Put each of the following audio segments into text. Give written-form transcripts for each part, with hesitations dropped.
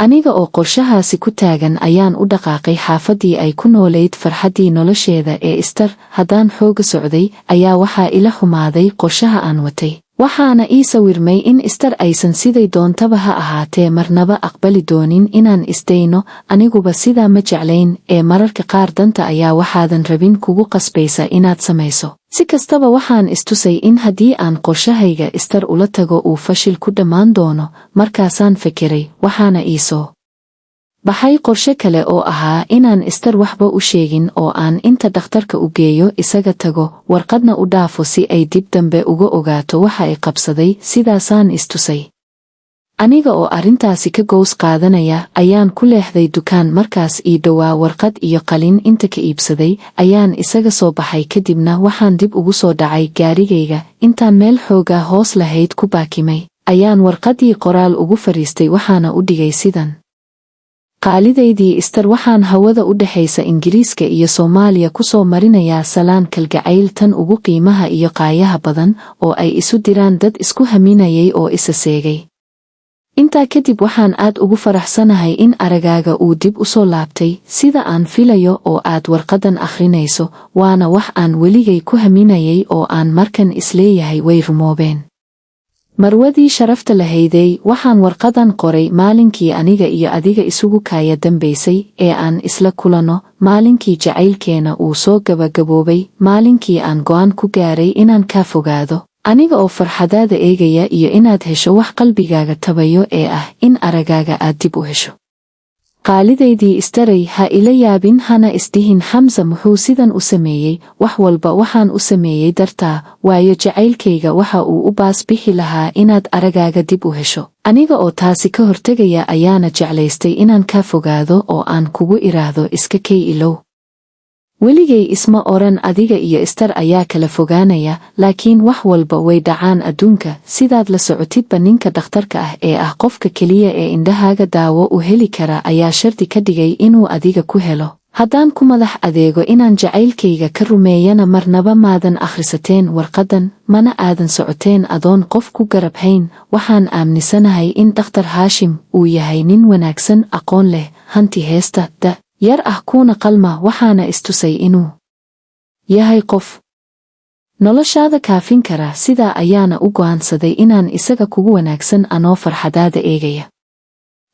aniga oo qorshahaasi ku taagan ayaan u dhaqaaqay xaafadii ay ku noolayd farxaddii nolosheeda ee Esther. Haddaan xooga socday ayaa waxaa ila xumaaday qorshaha aan watay, waxaana ii sawirmay in Esther aysan siday doontaba ha ahaatee marnaba aqbali doonin inaan isdayno. Aniguba sidaa ma jeclayn, ee mararka qaar danta ayaa waxaadan rabin kugu qasbaysa inaad samayso. Si kastaba waxaan istusay in haddii aan qorshahayga Esther ula tago uu fashil ku dhammaan doono. Markaasaan fekeray, waxaana ii soo baxay qorshe kale oo ahaa inaan Esther waxba u sheegin oo aan inta dhakhtarka u geeyo isaga tago, warqadna u dhaafo si ay dib dambe uga ogaato waxa ay qabsaday. Sidaasaan istusay. Aniga oo arrintaasi ka gows qaadanaya ayaan ku leexday dukaan markaas ii dhowaa. Warqad iyo qalin inta ka iibsaday ayaan isaga soo baxay, kadibna waxaan dib ugu soo dhacay gaarigayga. Intaan meel xoogaa hoos lahayd ku baakimay ayaan warqaddii qoraal ugu fariistay, waxaana u dhigay sidan: qaalidaydii Esther, waxaan hawada u dhaxaysa Ingiriiska iyo Soomaaliya ku soo marinayaa salaan kalgacayl tan ugu qiimaha iyo qaayaha badan oo ay isu diraan dad isku haminayay oo isa seegay. Intaa kadib waxaan aad ugu faraxsanahay in aragaaga uu dib u soo laabtay sida aan filayo oo aad warqadan akhrinayso. Waana wax aan weligay ku haminayay oo aan markan isleeyahay way rumoobeen. Marwadii sharafta lahaydey, waxaan warqadan qoray maalinkii aniga iyo adiga isugu kaaya dambaysay ee aan isla kulanno, maalinkii jacaylkeena uu soo gabagaboobay, maalinkii aan go'aan ku gaaray inaan kaa fogaado aniga oo farxadaada eegaya iyo inaad hesho wax qalbigaaga tabayo ee ah in aragaaga aad dib u hesho. qaalidaydii Esteray, ha ila yaabin, hana isdihin Xamsa muxuu sidan u sameeyey. wax walba waxaan u sameeyey dartaa, waayo jacaylkayga waxa uu u baas bixi lahaa inaad aragaaga dib u hesho. Aniga oo taasi ka hortegaya ayaana jeclaystay inaan kaa fogaado oo aan kugu iraahdo iska kay ilow. weligay isma oran adiga iyo Esther ayaa kala fogaanaya, laakiin wax walba way dhacaan adduunka. sidaad la socotidba ninka dhakhtarka ah ee ah qofka keliya ee indhahaaga daawo u heli kara ayaa shardi ka dhigay inuu adiga ku helo. haddaan ku madax adeego inaan jacaylkayga ka rumeeyana marnaba maadan akhrisateen warqadan, mana aadan socoteen adoon qof ku garab hayn. waxaan aaminsanahay in Dhakhtar Haashim uu yahay nin wanaagsan, aqoon leh, hanti heesta yar ah kuuna qalma. waxaana istusay inuu yahay qof noloshaada kaafin kara. sidaa ayaana u go'aansaday inaan isaga kugu wanaagsan anoo farxadaada eegaya.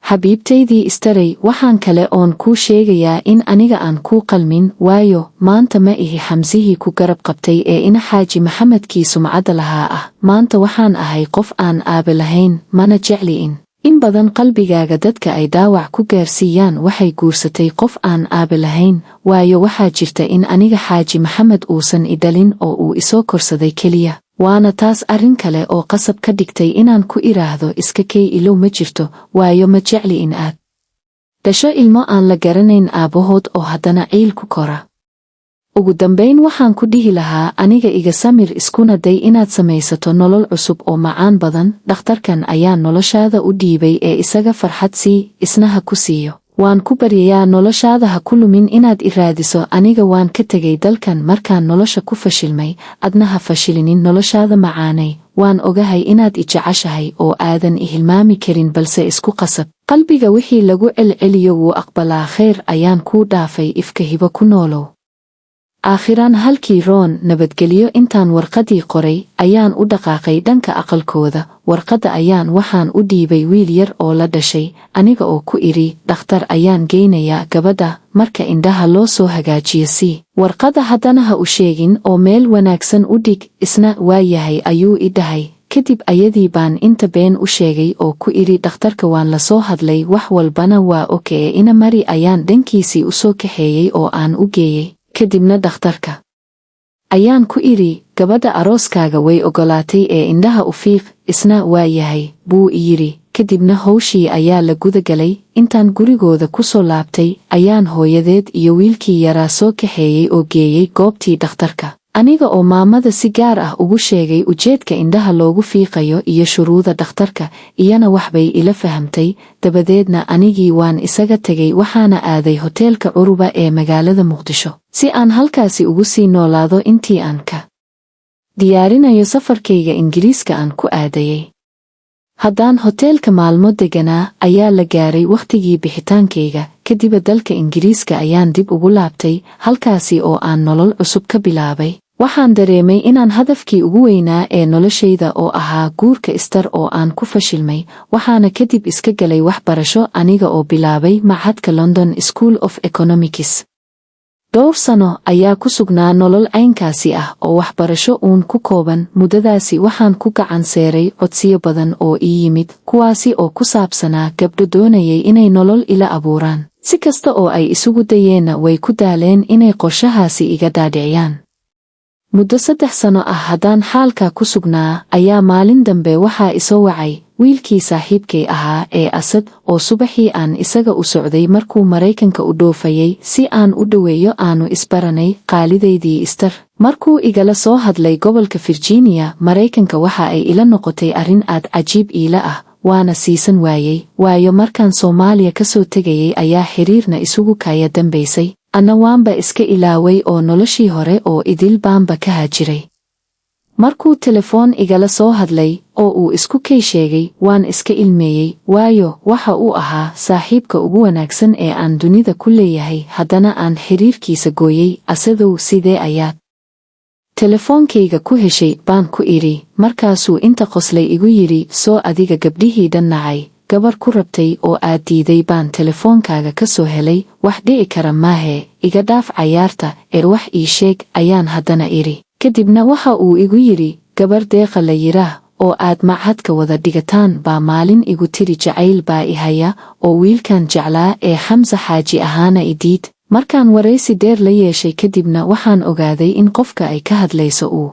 xabiibtaydii Esteray, waxaan kale oon kuu sheegayaa in aniga aan kuu qalmin, waayo maanta ma ihi Xamsihii ku garab qabtay ee ina Xaaji Maxamedkii sumcadda lahaa ah. maanta waxaan ahay qof aan aabe lahayn, mana jecli in badan qalbigaaga dadka ay dhaawac ku gaarsiiyaan. waxay guursatay qof aan aabe lahayn, waayo waxaa jirta in aniga Xaaji Maxamed uusan i dhalin oo uu isoo korsaday keliya. waana taas arrin kale oo qasab ka dhigtay inaan ku iraahdo iska kay ilow ma jirto, waayo ma jecli in aad dhasho ilmo aan la garanayn aabbahood oo haddana ciil ku kora. ugu dambayn waxaan ku dhihi lahaa aniga iga samir, iskuna day inaad samaysato nolol cusub oo macaan badan. dhakhtarkan ayaa noloshaada u dhiibay ee isaga farxad sii, isna ha ku siiyo. waan ku baryayaa noloshaada ha ku lumin inaad i raadiso. aniga waan ka tegay dalkan markaan nolosha ku fashilmay, adna ha fashilinin noloshaada macaanay. waan ogahay inaad i jeceshahay oo aadan i hilmaami karin, balse isku qasab. qalbiga wixii lagu celceliyo wuu aqbalaa. khayr ayaan kuu dhaafay, ifka hibo ku noolow. aakhiraan halkii roon nabadgelyo. intaan warqadii qoray ayaan u dhaqaaqay dhanka aqalkooda. warqadda ayaan waxaan u dhiibay wiil yar oo la dhashay, aniga oo ku idhi dhakhtar ayaan geynayaa gabadha marka indhaha loo soo hagaajiyo. warqadda haddana ha u sheegin oo meel wanaagsan u dhig. isna waa yahay ayuu i dhahay. kadib ayadii baan inta been u sheegay oo ku idhi dhakhtarka waan la soo hadlay, wax walbana waa okee. ina mari ayaan dhankiisii u soo kaxeeyey oo aan u geeyey. kadibna dhakhtarka ayaan ku idhi gabadha arooskaaga way ogolaatay ee indhaha u fiiq. isna waa yahay buu i yidhi. kadibna hawshii ayaa la gudagalay. intaan gurigooda ku soo laabtay ayaan hooyadeed iyo wiilkii yaraa soo kaxeeyey oo geeyey goobtii dhakhtarka, aniga oo maamada si gaar ah ugu sheegay ujeedka indhaha loogu fiiqayo iyo shuruuda dhakhtarka. iyana waxbay ila fahamtay. dabadeedna anigii waan isaga tegay, waxaana aaday hoteelka Curuba ee magaalada Muqdisho si aan halkaasi ugu sii noolaado intii aan ka diyaarinayo safarkayga Ingiriiska aan ku aadayay. haddaan hoteelka maalmo deganaa ayaa la gaaray wakhtigii bixitaankayga kadib dalka Ingiriiska ayaan dib ugu laabtay halkaasi oo aan nolol cusub ka bilaabay waxaan dareemay inaan hadafkii ugu weynaa ee noloshayda oo ahaa guurka Esther oo aan ku fashilmay waxaana kadib iska galay waxbarasho aniga oo bilaabay Machadka London School of Economics dhowr sano ayaa ku sugnaa nolol caynkaasi ah oo waxbarasho uun ku kooban muddadaasi waxaan ku gacan seeray codsiyo badan oo ii yimid kuwaasi oo ku saabsanaa gabdho doonayay inay nolol ila abuuraan si kasta oo ay isugu dayeenna way ku daaleen inay qorshahaasi iga dhaadhiciyaan muddo 3 sano ah haddaan xaalka ku sugnaa ayaa maalin dambe waxaa isoo wacay wiilkii saaxiibkay ahaa ee Asad oo subaxii aan isaga u socday markuu Mareykanka u dhoofayay si aan u dhaweeyo aanu isbaranay qaalidaydii Esther markuu igala soo hadlay gobolka Virginia Mareykanka waxa ay ila noqotay arrin aad cajiib iila ah waana siisan waayay waayo markaan Soomaaliya ka soo tegayay ayaa xiriirna isugu kaya dambaysay ana waanba iska ilaaway oo noloshii hore oo idil baanba ka haajiray markuu telefoon igala soo hadlay oo uu isku kay sheegay waan iska ilmeeyay waayo waxa uu ahaa saaxiibka ugu wanaagsan ee aan dunida ku leeyahay haddana aan xiriirkiisa gooyay asadow sidee ayaad telefoonkayga ku heshay baan ku idhi markaasuu inta qoslay igu yidhi soo adiga gabdhihii dhan nacay gabar ku rabtay oo aad diiday baan telefoonkaaga ka soo helay wax dhici kara maahe iga dhaaf cayaarta wax ii sheeg ayaan haddana idhi kadibna waxa uu igu yidhi gabar Deeqa la yiraah oo aad machadka wada dhigataan baa maalin igu tiri jacayl baa i haya oo wiilkan jeclaa ee Xamza Xaaji ahaana idiid markaan waraysi dheer la yeeshay kadibna waxaan ogaaday in qofka ay ka hadlayso uu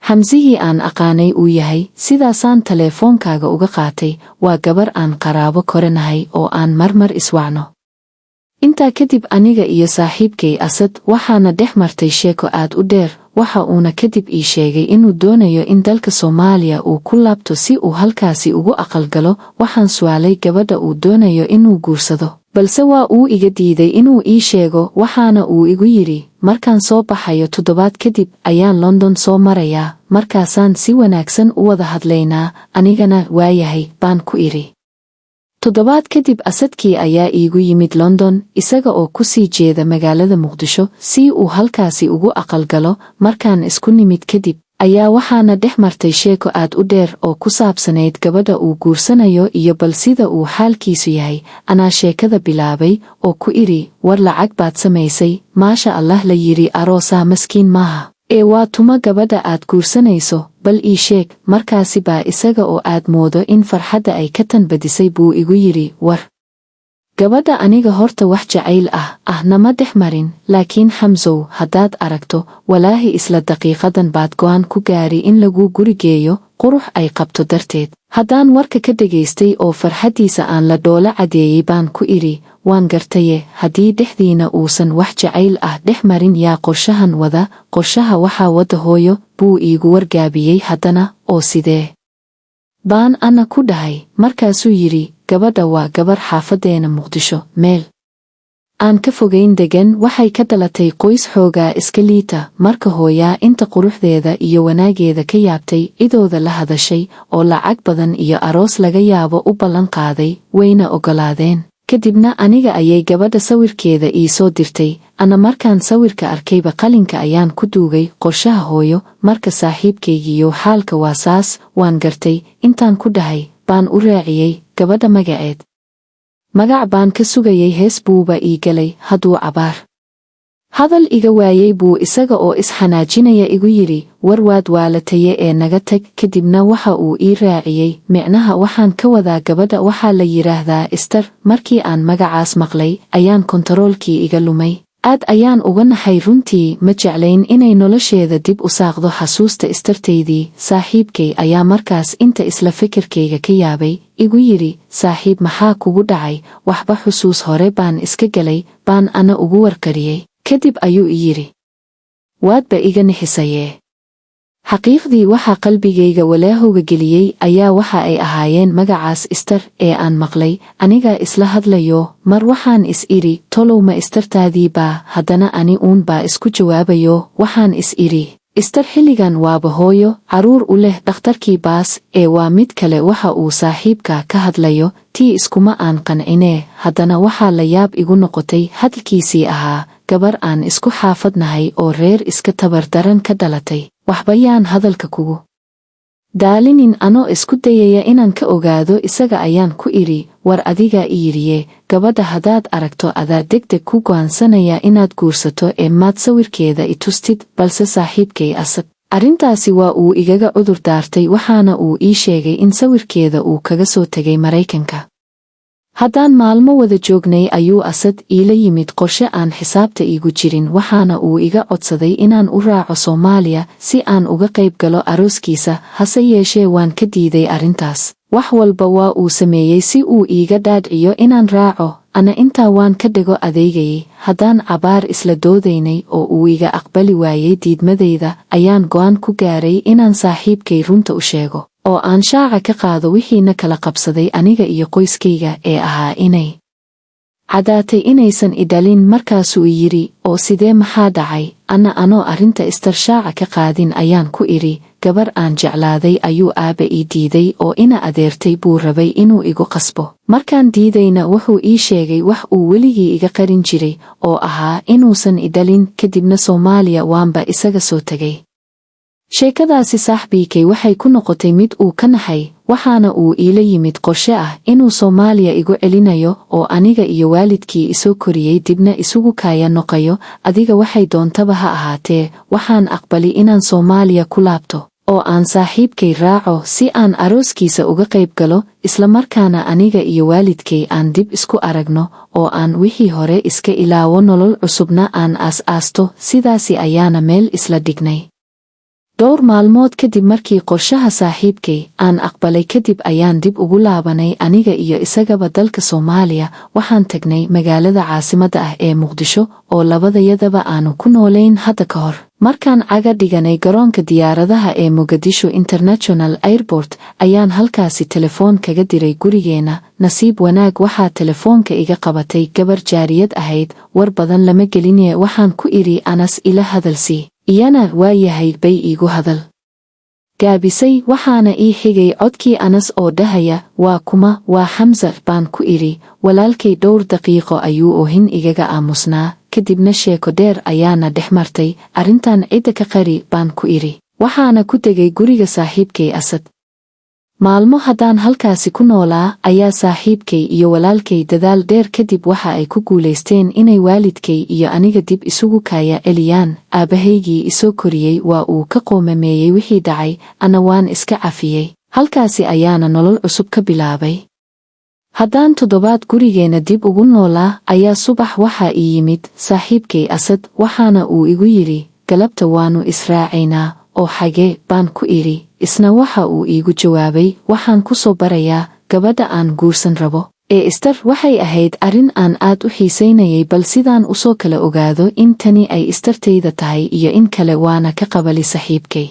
Xamzihii aan aqaanay uu yahay sidaasaan telefoonkaaga uga qaatay waa gabar aan qaraabo koranahay oo aan marmar iswacno intaa kadib aniga iyo saaxiibkay Asad waxaana dhex martay sheeko aad u dheer waxa uuna kadib ii sheegay inuu doonayo in dalka Soomaaliya uu ku laabto si uu halkaasi ugu aqal galo waxaan su'aalay gabadha uu doonayo inuu guursado balse waa uu iga diiday inuu ii sheego waxaana uu igu yidhi markaan soo baxayo 7 kadib ayaan London soo marayaa markaasaan si wanaagsan u wada hadlaynaa anigana waayahay baan ku idhi 7 kadib Asadkii ayaa iigu yimid London isaga oo ku sii jeeda magaalada Muqdisho si uu halkaasi ugu aqal galo markaan isku nimid kadib ayaa waxaana dhex martay sheeko aad u dheer oo ku saabsanayd gabadha uu guursanayo iyo bal sida uu xaalkiisu yahay anaa sheekada bilaabay oo ku idhi war lacag baad samaysay maasha Allah la yiri aroosaa maskiin maaha waa tuma gabadha aad guursanayso bal ii sheeg markaasi baa isaga oo aad moodo in farxadda ay ka tanbadisay buu igu yidhi war gabadha aniga horta wax jacayl ah nama dhex marin laakiin Xamzow haddaad aragto walaahi isla daqiiqadan baad go'aan ku gaari in lagu gurigeeyo qurux ay qabto darteed haddaan warka ka dhegaystay oo farxaddiisa aan la dhoola cadeeyay baan ku idhi waan gartaye haddii dhexdiina uusan wax jacayl ah dhex marin yaa qorshahan wada qorshaha waxaa wada hooyo buu iigu wargaabiyey haddana oo sidee baan ana ku dhahay markaasuu yidhi gabadha waa gabar xaafadeena Muqdisho meel aan ka fogeyn degan waxay ka dhalatay qoys xoogaa iska liita marka hooyaa inta quruxdeeda iyo wanaageeda ka yaabtay idooda la hadashay oo lacag badan iyo aroos laga yaabo u ballan qaaday wayna ogolaadeen kadibna aniga ayay gabadha sawirkeeda ii soo dirtay ana markaan sawirka arkayba qalinka ayaan ku duugay qorshaha hooyo marka saaxiibkaygiiyo xaalka waa saas waan gartay intaan ku dhahay baan u raaciyey gabadha magaceed magac baan ka sugayay hees buuba ii galay hadduu cabaar hadal iga waayay buu isaga oo isxanaajinaya igu yidhi war waad waalataye ee naga tag kadibna waxa uu ii raaciyey micnaha waxaan ka wadaa gabadha waxaa la yiraahdaa Esther markii aan magacaas maqlay ayaan kontaroolkii iga lumay aad ayaan uga naxay runtii ma jeclayn inay nolosheeda dib u saaqdo xasuusta Esthertaydii saaxiibkay ayaa markaas inta isla fikirkayga ka yaabay igu yidhi saaxiib maxaa kugu dhacay waxba xusuus hore baan iska galay baan ana ugu warkariyey kadib ayuu i yidhi waadba iga nixisayee xaqiiqdii waxaa qalbigayga walaahowga geliyey ayaa waxa ay ahaayeen magacaas Esther ee aan maqlay anigaa isla hadlayo mar waxaan is idhi tolow ma Esthertaadii baa haddana ani uun baa isku jawaabayo waxaan is idhi Istar xilligan waaba hooyo, caruur u leh dhakhtarkii baas, waa mid kale waxa uu saaxiibka ka hadlayo, tii iskuma aan qancinee, haddana waxaa la yaab igu noqotay hadalkiisii ahaa, gabar aan isku xaafadnahay oo reer iska tabardaran ka dhalatay, waxba yaan hadalka kugu daalinin. Anoo isku dayaya inaan ka ogaado isaga ayaan ku idhi, war adiga iyiriye, gabadha haddaad aragto adaa degdeg ku go'aansanaya inaad guursato maad sawirkeeda i tustid, balse saaxiibkay Asad arrintaasi waa uu igaga cudur daartay, waxaana uu ii sheegay in sawirkeeda uu kaga soo tegay Maraykanka. Haddaan maalmo wada joognay ayuu Asad iila yimid qorshe aan xisaabta iigu jirin, waxaana uu iga codsaday inaan u raaco Soomaaliya si aan uga qayb galo arooskiisa, hase yeeshee waan ka diiday arrintaas. Wax walba waa uu sameeyey si uu iiga dhaadhiciyo inaan raaco, ana intaa waan ka dhego adeegayay. Haddaan cabaar isla doodaynay oo uu iga aqbali waayey diidmadayda, ayaan go'aan ku gaaray inaan saaxiibkay runta u sheego, oo aan shaaca ka qaado wixiina kala qabsaday aniga iyo qoyskayga ahaa inay caddaatay inaysan i dhalin. Markaasuu yidhi, oo sidee maxaa dhacay? Anoo arrinta Istar shaaca ka qaadin ayaan ku idhi, gabar aan jeclaaday ayuu aabba ii diiday oo ina adeertay buu rabay inuu igu qasbo. Markaan diidayna wuxuu ii sheegay wax uu weligii iga qarin jiray, oo ahaa inuusan i dhalin, kadibna Soomaaliya waanba isaga soo tegay. Sheekadaasi saaxiibkay waxay ku noqotay mid uu ka naxay, waxaana uu iila yimid qorshe ah inuu Soomaaliya igu celinayo oo aniga iyo waalidkii isoo koriyey dibna isugu kaaya noqayo. Adiga waxay doontaba ha ahaatee, waxaan aqbali inaan Soomaaliya ku laabto oo aan saaxiibkay raaco si aan arooskiisa uga qayb galo, isla markaana aniga iyo waalidkay aan dib isku aragno oo aan wixii hore iska ilaawo, nolol cusubna aan aas-aasto. Sidaasi ayaana meel isla dhignay. Dhowr maalmood kadib markii qorshaha saaxiibkay aan aqbalay kadib ayaan dib ugu laabanay aniga iyo isagaba dalka Soomaaliya. Waxaan tagnay magaalada caasimadda ah ee Muqdisho oo labadayadaba aanu ku noolayn hadda ka hor. Markaan caga dhiganay garoonka diyaaradaha ee Mogadishu International Airport ayaan halkaasi telefoon kaga diray gurigeena. Nasiib wanaag waxaa telefoonka iga qabatay gabar jaariyad ahayd. War badan lama gelinee waxaan ku idhi, Anas ila hadalsii. Iyana waa yahay bay iigu hadal gaabisay, waxaana ii xigay codkii Anas oo dhahaya, waa kuma? Waa Xamza baan ku idhi. Walaalkay dhowr daqiiqo ayuu oohin igaga aamusnaa, kadibna sheeko dheer ayaana dhex martay. Arrintan cidda ka qari baan ku idhi, waxaana ku tegay guriga saaxiibkay Asad. Maalmo haddaan halkaasi ku noolaa ayaa saaxiibkay iyo walaalkay dadaal dheer kadib waxa ay ku guulaysteen inay waalidkay iyo aniga dib isugu kaaya celiyaan. Aabbahaygii isoo koriyey waa uu ka qoomameeyey wixii dhacay, ana waan iska cafiyey. Halkaasi ayaana nolol cusub ka bilaabay. Haddaan toddobaad gurigeena dib ugu noolaa ayaa subax waxaa ii yimid saaxiibkay Asad, waxaana uu igu yidhi, galabta waanu israacaynaa. oo xagee baan ku idhi. Isna waxa uu iigu jawaabay, waxaan ku soo barayaa gabadha aan guursan rabo. Istar waxay ahayd arrin aan aad u xiisaynayay, bal sidaan u soo kala ogaado in tani ay istartayda tahay iyo in kale waana ka qabali saaxiibkay.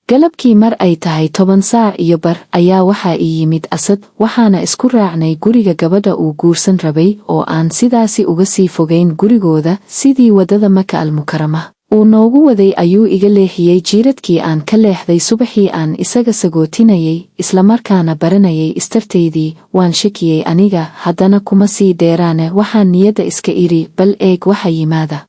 Galabkii mar ay tahay 10 saac iyo bar ayaa waxaa ii yimid Asad, waxaana isku raacnay guriga gabadha uu guursan rabay oo aan sidaasi uga sii fogayn gurigooda, sidii wadada Maka al-Mukarama uu noogu waday ayuu iga leexiyey jiiradkii aan ka leexday subaxii aan isaga sagootinayay, isla markaana baranayay istartaydii. Waan shakiyey aniga, haddana kuma sii dheeraane waxaan niyadda iska idhi, bal eeg waxa yimaada.